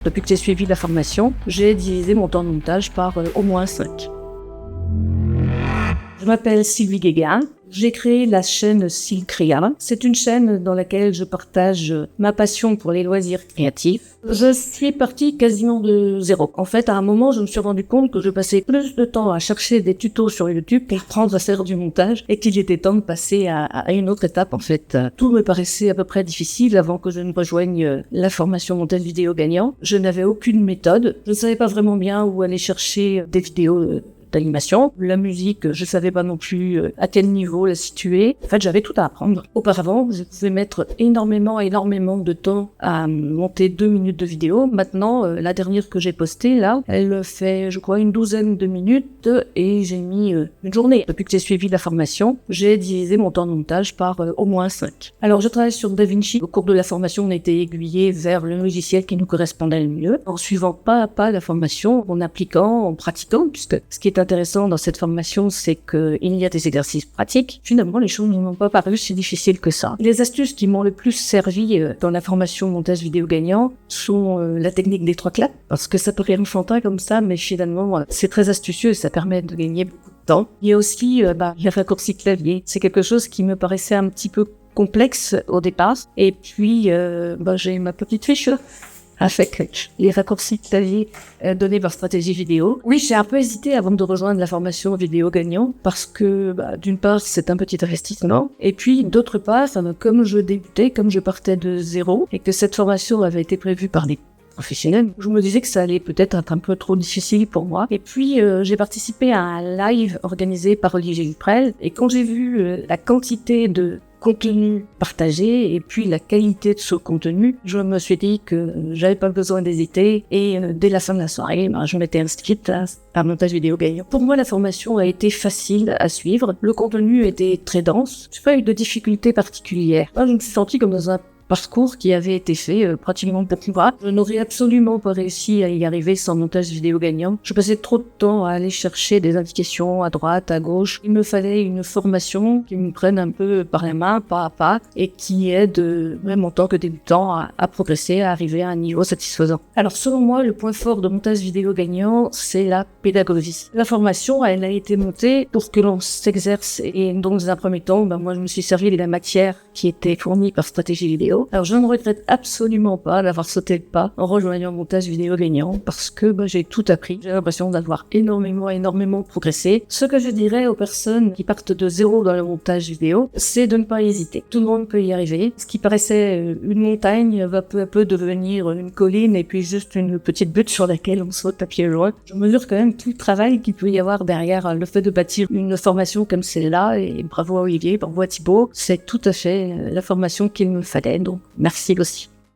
Depuis que j'ai suivi la formation, j'ai divisé mon temps de montage par au moins 5. Je m'appelle Sylvie Guégan. J'ai créé la chaîne Sylcrea. C'est une chaîne dans laquelle je partage ma passion pour les loisirs créatifs. Je suis partie quasiment de zéro. En fait, à un moment, je me suis rendu compte que je passais plus de temps à chercher des tutos sur YouTube qu'à apprendre à faire du montage et qu'il était temps de passer à une autre étape. En fait, tout me paraissait à peu près difficile avant que je ne rejoigne la formation montage vidéo gagnant. Je n'avais aucune méthode. Je ne savais pas vraiment bien où aller chercher des vidéos d'animation. La musique, je savais pas non plus à quel niveau la situer. En fait, j'avais tout à apprendre. Auparavant, je pouvais mettre énormément de temps à monter 2 minutes de vidéo. Maintenant, la dernière que j'ai postée, là, elle fait, je crois, une douzaine de minutes et j'ai mis une journée. Depuis que j'ai suivi la formation, j'ai divisé mon temps de montage par au moins 5. Alors, je travaille sur DaVinci. Au cours de la formation, on a été aiguillé vers le logiciel qui nous correspondait le mieux, en suivant pas à pas la formation, en appliquant, en pratiquant, puisque ce qui est intéressant dans cette formation, c'est qu'il y a des exercices pratiques. Finalement, les choses ne m'ont pas paru si difficiles que ça. Les astuces qui m'ont le plus servi dans la formation montage vidéo gagnant sont la technique des 3 claps, parce que ça peut rire enfantin comme ça, mais finalement, c'est très astucieux et ça permet de gagner beaucoup de temps. Il y a aussi les raccourcis clavier. C'est quelque chose qui me paraissait un petit peu complexe au départ. Et puis, j'ai ma petite fiche avec les raccourcis clavier donnés par Stratégie Vidéo. Oui, j'ai un peu hésité avant de rejoindre la formation vidéo gagnant parce que, d'une part, c'est un petit investissement, et puis, d'autre part, comme je débutais, comme je partais de zéro, et que cette formation avait été prévue par des professionnels, je me disais que ça allait peut-être être un peu trop difficile pour moi. Et puis, j'ai participé à un live organisé par Olivier Duprel, et quand j'ai vu la quantité de contenu partagé et puis la qualité de ce contenu, je me suis dit que j'avais pas besoin d'hésiter et dès la fin de la soirée, je m'étais inscrite à montage vidéo gagnant. Pour moi, la formation a été facile à suivre. Le contenu était très dense. J'ai pas eu de difficultés particulières. Je me suis sentie comme dans un parcours qui avait été fait pratiquement pour moi. Je n'aurais absolument pas réussi à y arriver sans montage vidéo gagnant. Je passais trop de temps à aller chercher des indications à droite, à gauche. Il me fallait une formation qui me prenne un peu par la main, pas à pas, et qui aide, même en tant que débutant, à progresser, à arriver à un niveau satisfaisant. Alors selon moi, le point fort de montage vidéo gagnant, c'est la pédagogie. La formation, elle a été montée pour que l'on s'exerce, et donc dans un premier temps, moi je me suis servi de la matière qui était fournie par Stratégie Vidéo. Alors je ne regrette absolument pas d'avoir sauté le pas en rejoignant montage vidéo gagnant parce que j'ai tout appris. J'ai l'impression d'avoir énormément progressé. Ce que je dirais aux personnes qui partent de zéro dans le montage vidéo, c'est de ne pas hésiter. Tout le monde peut y arriver. Ce qui paraissait une montagne va peu à peu devenir une colline et puis juste une petite butte sur laquelle on saute à pieds joints. Je mesure quand même tout le travail qu'il peut y avoir derrière le fait de bâtir une formation comme celle-là, et bravo à Olivier, bravo à Thibaut. C'est tout à fait la formation qu'il me fallait. Donc, merci aussi.